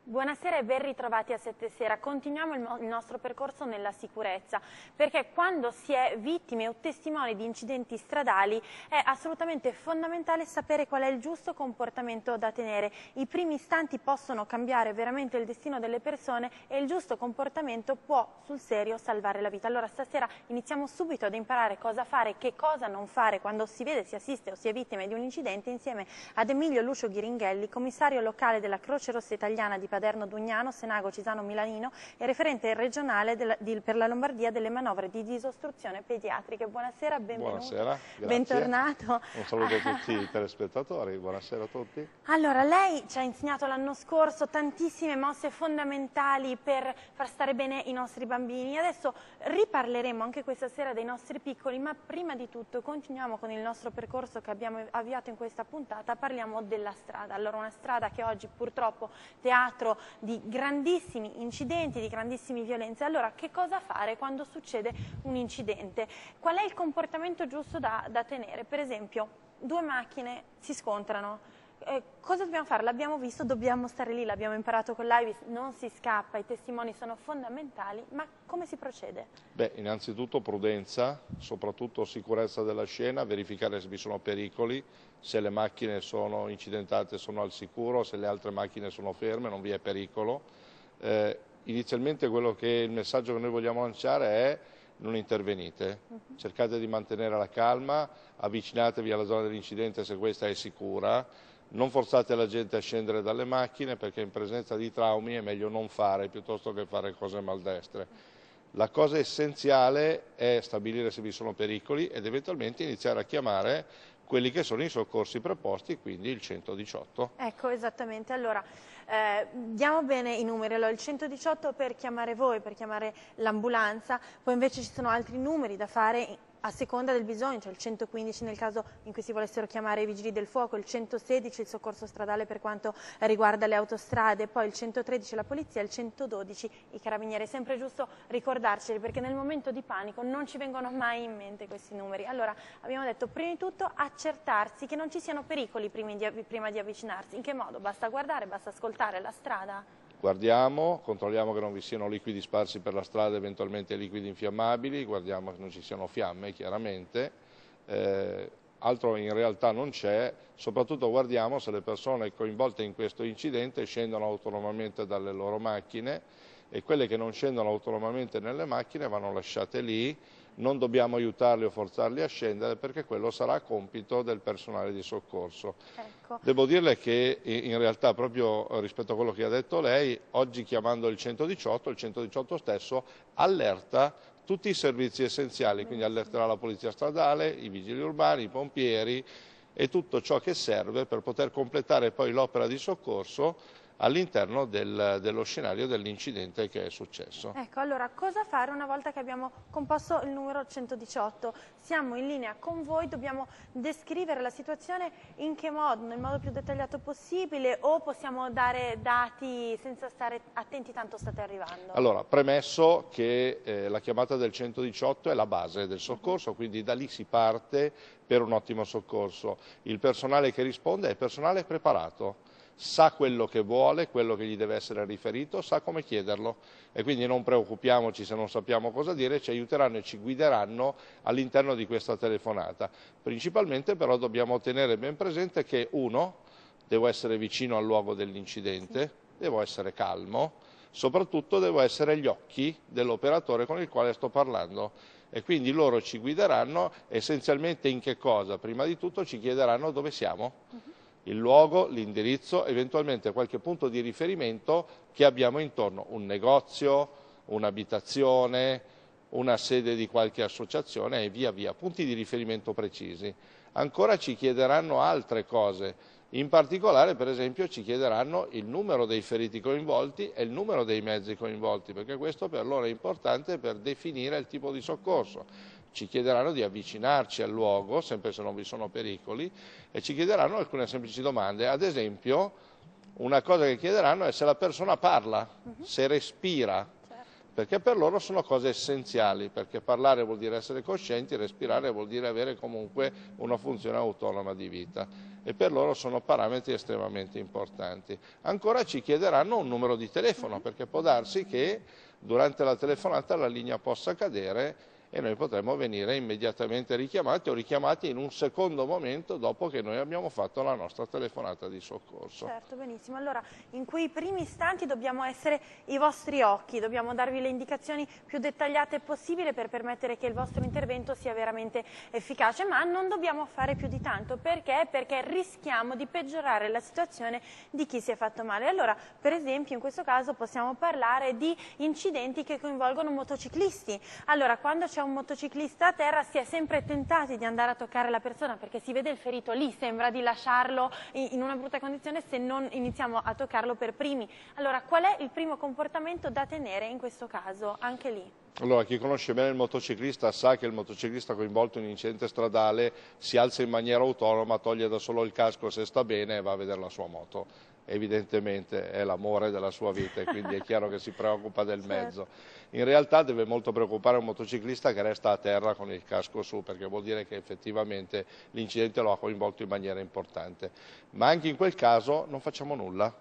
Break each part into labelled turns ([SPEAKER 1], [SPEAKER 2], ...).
[SPEAKER 1] Buonasera e ben ritrovati a Sette Sera. Continuiamo il nostro percorso nella sicurezza, perché quando si è vittime o testimoni di incidenti stradali è assolutamente fondamentale sapere qual è il giusto comportamento da tenere. I primi istanti possono cambiare veramente il destino delle persone e il giusto comportamento può sul serio salvare la vita. Allora stasera iniziamo subito ad imparare cosa fare e che cosa non fare quando si vede, si assiste o si è vittime di un incidente, insieme ad Emilio Lucio Ghiringhelli, commissario locale della Croce Rossa Italiana di Paderno Dugnano, Senago, Cisano, Milanino e referente regionale per la Lombardia delle manovre di disostruzione pediatriche. Buonasera, benvenuto.
[SPEAKER 2] Buonasera, grazie.
[SPEAKER 1] Bentornato.
[SPEAKER 2] Un saluto a tutti i telespettatori, buonasera a tutti.
[SPEAKER 1] Allora, lei ci ha insegnato l'anno scorso tantissime mosse fondamentali per far stare bene i nostri bambini. Adesso riparleremo anche questa sera dei nostri piccoli, ma prima di tutto continuiamo con il nostro percorso che abbiamo avviato in questa puntata, parliamo della strada. Allora, una strada che oggi purtroppo teatro di grandissimi incidenti, di grandissime violenze. Allora, che cosa fare quando succede un incidente? Qual è il comportamento giusto da tenere? Per esempio, due macchine si scontrano. Cosa dobbiamo fare? L'abbiamo visto, dobbiamo stare lì, l'abbiamo imparato con l'IVIS, non si scappa, i testimoni sono fondamentali, ma come si procede?
[SPEAKER 2] Beh, innanzitutto prudenza, soprattutto sicurezza della scena, verificare se vi sono pericoli, se le macchine sono incidentate sono al sicuro, se le altre macchine sono ferme non vi è pericolo. Inizialmente il messaggio che noi vogliamo lanciare è: non intervenite, cercate di mantenere la calma, avvicinatevi alla zona dell'incidente se questa è sicura. Non forzate la gente a scendere dalle macchine, perché in presenza di traumi è meglio non fare piuttosto che fare cose maldestre. La cosa essenziale è stabilire se vi sono pericoli ed eventualmente iniziare a chiamare quelli che sono i soccorsi preposti, quindi il 118.
[SPEAKER 1] Ecco, esattamente. Allora, diamo bene i numeri. Allora, il 118 per chiamare voi, per chiamare l'ambulanza, poi invece ci sono altri numeri da fare a seconda del bisogno, cioè il 115 nel caso in cui si volessero chiamare i vigili del fuoco, il 116 il soccorso stradale per quanto riguarda le autostrade, poi il 113 la polizia, il 112 i carabinieri. È sempre giusto ricordarceli, perché nel momento di panico non ci vengono mai in mente questi numeri. Allora, abbiamo detto prima di tutto accertarsi che non ci siano pericoli prima di avvicinarsi. In che modo? Basta guardare, basta ascoltare la strada?
[SPEAKER 2] Guardiamo, controlliamo che non vi siano liquidi sparsi per la strada, eventualmente liquidi infiammabili, guardiamo che non ci siano fiamme, chiaramente. Altro in realtà non c'è, soprattutto guardiamo se le persone coinvolte in questo incidente scendono autonomamente dalle loro macchine, e quelle che non scendono autonomamente nelle macchine vanno lasciate lì. Non dobbiamo aiutarli o forzarli a scendere, perché quello sarà compito del personale di soccorso.
[SPEAKER 1] Ecco.
[SPEAKER 2] Devo dirle che in realtà, proprio rispetto a quello che ha detto lei, oggi chiamando il 118 stesso allerta tutti i servizi essenziali, quindi allerterà la polizia stradale, i vigili urbani, i pompieri e tutto ciò che serve per poter completare poi l'opera di soccorso all'interno dello scenario dell'incidente che è successo.
[SPEAKER 1] Ecco, allora cosa fare una volta che abbiamo composto il numero 118? Siamo in linea con voi, dobbiamo descrivere la situazione in che modo? Nel modo più dettagliato possibile, o possiamo dare dati senza stare attenti tanto state arrivando?
[SPEAKER 2] Allora, premesso che la chiamata del 118 è la base del soccorso, quindi da lì si parte per un ottimo soccorso. Il personale che risponde è personale preparato, sa quello che vuole, quello che gli deve essere riferito, sa come chiederlo, e quindi non preoccupiamoci se non sappiamo cosa dire, ci aiuteranno e ci guideranno all'interno di questa telefonata. Principalmente però dobbiamo tenere ben presente che devo essere vicino al luogo dell'incidente, devo essere calmo, soprattutto devo essere gli occhi dell'operatore con il quale sto parlando, e quindi loro ci guideranno essenzialmente in che cosa? Prima di tutto ci chiederanno dove siamo. Il luogo, l'indirizzo, eventualmente qualche punto di riferimento che abbiamo intorno, un negozio, un'abitazione, una sede di qualche associazione e via via, punti di riferimento precisi. Ancora ci chiederanno altre cose, in particolare per esempio ci chiederanno il numero dei feriti coinvolti e il numero dei mezzi coinvolti, perché questo per loro è importante per definire il tipo di soccorso. Ci chiederanno di avvicinarci al luogo, sempre se non vi sono pericoli, e ci chiederanno alcune semplici domande. Ad esempio, una cosa che chiederanno è se la persona parla, se respira, perché per loro sono cose essenziali, perché parlare vuol dire essere coscienti, respirare vuol dire avere comunque una funzione autonoma di vita e per loro sono parametri estremamente importanti. Ancora ci chiederanno un numero di telefono, perché può darsi che durante la telefonata la linea possa cadere e noi potremmo venire immediatamente richiamati o richiamati in un secondo momento dopo che noi abbiamo fatto la nostra telefonata di soccorso.
[SPEAKER 1] Certo, benissimo. Allora, in quei primi istanti dobbiamo essere i vostri occhi, dobbiamo darvi le indicazioni più dettagliate possibile per permettere che il vostro intervento sia veramente efficace, ma non dobbiamo fare più di tanto. Perché? Perché rischiamo di peggiorare la situazione di chi si è fatto male. Allora, per esempio, in questo caso possiamo parlare di incidenti che coinvolgono motociclisti. Allora, quando c'è un motociclista a terra si è sempre tentati di andare a toccare la persona perché si vede il ferito lì, sembra di lasciarlo in una brutta condizione se non iniziamo a toccarlo per primi. Allora, qual è il primo comportamento da tenere in questo caso, anche lì?
[SPEAKER 2] Allora, chi conosce bene il motociclista sa che il motociclista coinvolto in un incidente stradale si alza in maniera autonoma, toglie da solo il casco se sta bene e va a vedere la sua moto. Evidentemente è l'amore della sua vita e quindi è chiaro che si preoccupa del mezzo. In realtà deve molto preoccupare un motociclista che resta a terra con il casco su, perché vuol dire che effettivamente l'incidente lo ha coinvolto in maniera importante. Ma anche in quel caso non facciamo nulla,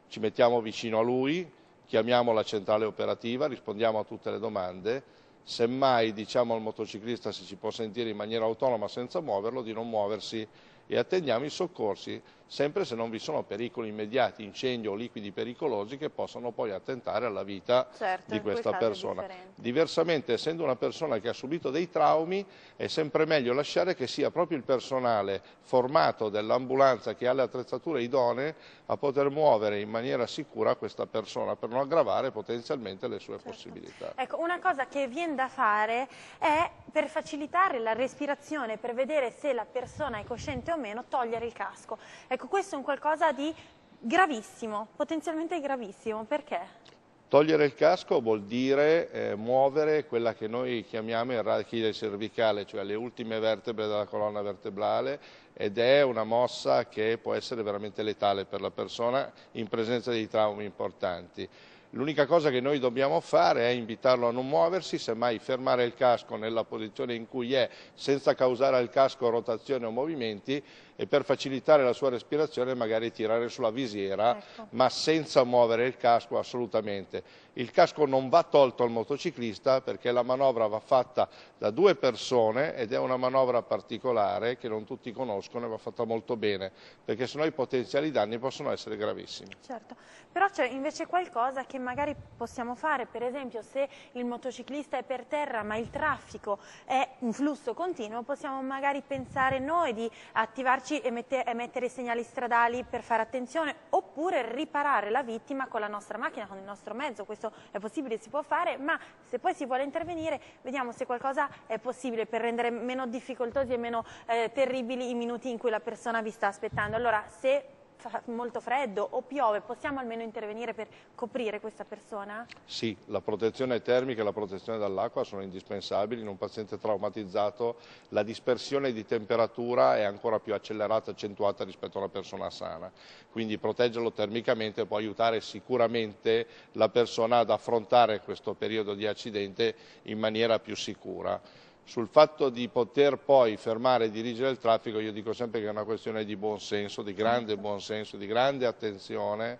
[SPEAKER 2] ci mettiamo vicino a lui, chiamiamo la centrale operativa, rispondiamo a tutte le domande, semmai diciamo al motociclista se ci può sentire in maniera autonoma senza muoverlo, di non muoversi e attendiamo i soccorsi, sempre se non vi sono pericoli immediati, incendi o liquidi pericolosi che possano poi attentare alla vita di questa persona. Diversamente, essendo una persona che ha subito dei traumi, è sempre meglio lasciare che sia proprio il personale formato dell'ambulanza che ha le attrezzature idonee a poter muovere in maniera sicura questa persona per non aggravare potenzialmente le sue possibilità.
[SPEAKER 1] Ecco, una cosa che viene da fare è, per facilitare la respirazione, per vedere se la persona è cosciente o meno, togliere il casco. Ecco, questo è un qualcosa di gravissimo, potenzialmente gravissimo. Perché?
[SPEAKER 2] Togliere il casco vuol dire muovere quella che noi chiamiamo il rachide cervicale, cioè le ultime vertebre della colonna vertebrale, ed è una mossa che può essere veramente letale per la persona in presenza di traumi importanti. L'unica cosa che noi dobbiamo fare è invitarlo a non muoversi, semmai fermare il casco nella posizione in cui è, senza causare al casco rotazione o movimenti, e per facilitare la sua respirazione magari tirare sulla visiera, ma senza muovere il casco assolutamente. Il casco non va tolto al motociclista perché la manovra va fatta da due persone ed è una manovra particolare che non tutti conoscono e va fatta molto bene, perché sennò i potenziali danni possono essere gravissimi.
[SPEAKER 1] Certo, però c'è invece qualcosa che magari possiamo fare, per esempio se il motociclista è per terra ma il traffico è in flusso continuo, possiamo magari pensare noi di attivarci e mettere i segnali stradali per fare attenzione, oppure riparare la vittima con la nostra macchina, con il nostro mezzo. Questo è possibile, si può fare, ma se poi si vuole intervenire vediamo se qualcosa è possibile per rendere meno difficoltosi e meno terribili i minuti in cui la persona vi sta aspettando. Allora, se fa molto freddo o piove, possiamo almeno intervenire per coprire questa persona?
[SPEAKER 2] Sì, la protezione termica e la protezione dall'acqua sono indispensabili. In un paziente traumatizzato la dispersione di temperatura è ancora più accelerata, accentuata rispetto a una persona sana. Quindi proteggerlo termicamente può aiutare sicuramente la persona ad affrontare questo periodo di accidente in maniera più sicura. Sul fatto di poter poi fermare e dirigere il traffico, io dico sempre che è una questione di buon senso, di grande buon senso, di grande attenzione,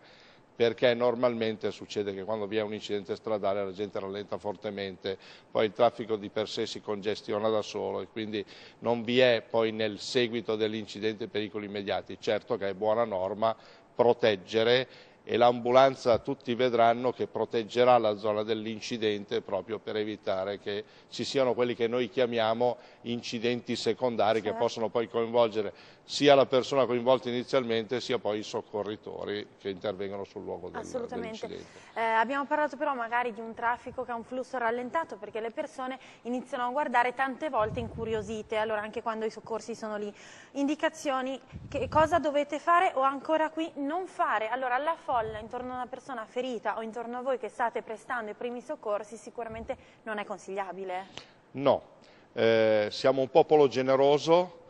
[SPEAKER 2] perché normalmente succede che quando vi è un incidente stradale la gente rallenta fortemente, poi il traffico di per sé si congestiona da solo e quindi non vi è poi nel seguito dell'incidente pericoli immediati. Certo che è buona norma proteggere e l'ambulanza tutti vedranno che proteggerà la zona dell'incidente proprio per evitare che ci siano quelli che noi chiamiamo incidenti secondari che possono poi coinvolgere sia la persona coinvolta inizialmente sia poi i soccorritori che intervengono sul luogo dell'incidente.
[SPEAKER 1] Abbiamo parlato però magari di un traffico che ha un flusso rallentato perché le persone iniziano a guardare tante volte incuriosite, allora anche quando i soccorsi sono lì. Indicazioni, che cosa dovete fare o ancora qui non fare? Allora alla folla intorno a una persona ferita o intorno a voi che state prestando i primi soccorsi sicuramente non è consigliabile.
[SPEAKER 2] No, siamo un popolo generoso.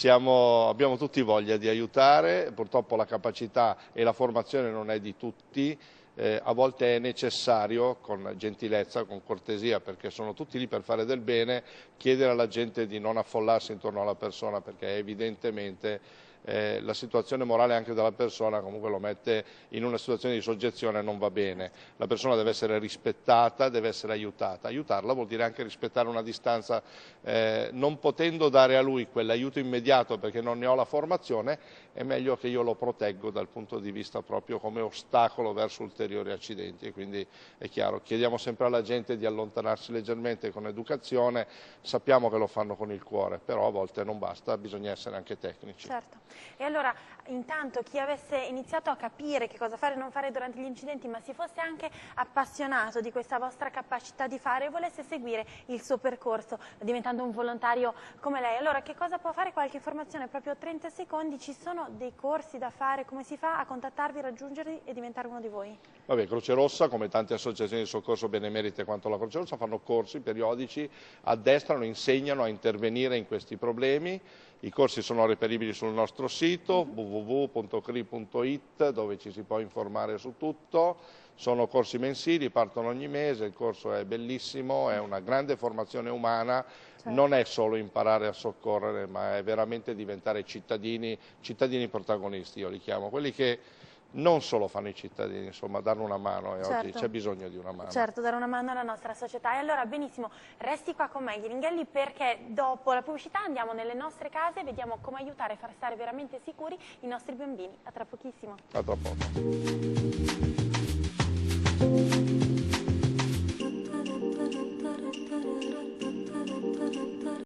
[SPEAKER 2] Abbiamo tutti voglia di aiutare, purtroppo la capacità e la formazione non è di tutti, a volte è necessario, con gentilezza, con cortesia, perché sono tutti lì per fare del bene, chiedere alla gente di non affollarsi intorno alla persona, perché evidentemente la situazione morale anche della persona comunque lo mette in una situazione di soggezione, non va bene. La persona deve essere rispettata, deve essere aiutata. Aiutarla vuol dire anche rispettare una distanza, non potendo dare a lui quell'aiuto immediato perché non ne ho la formazione, è meglio che io lo proteggo dal punto di vista proprio come ostacolo verso ulteriori accidenti. E quindi è chiaro, chiediamo sempre alla gente di allontanarsi leggermente con educazione, sappiamo che lo fanno con il cuore, però a volte non basta, bisogna essere anche tecnici.
[SPEAKER 1] Certo. E allora, intanto, chi avesse iniziato a capire che cosa fare e non fare durante gli incidenti, ma si fosse anche appassionato di questa vostra capacità di fare e volesse seguire il suo percorso, diventando un volontario come lei, allora che cosa può fare? Qualche informazione, proprio 30 secondi, ci sono dei corsi da fare, come si fa a contattarvi, raggiungervi e diventare uno di voi?
[SPEAKER 2] Vabbè, Croce Rossa, come tante associazioni di soccorso benemerite quanto la Croce Rossa, fanno corsi periodici, addestrano, insegnano a intervenire in questi problemi. I corsi sono reperibili sul nostro sito www.cri.it, dove ci si può informare su tutto. Sono corsi mensili, partono ogni mese, il corso è bellissimo, è una grande formazione umana, non è solo imparare a soccorrere, ma è veramente diventare cittadini protagonisti, io li chiamo, quelli che non solo fanno i cittadini, insomma, danno una mano e oggi c'è bisogno di una mano.
[SPEAKER 1] Certo, dare una mano alla nostra società. E allora, benissimo, resti qua con me, Ghiringhelli, perché dopo la pubblicità andiamo nelle nostre case e vediamo come aiutare a far stare veramente sicuri i nostri bambini. A tra pochissimo.
[SPEAKER 2] A tra poco.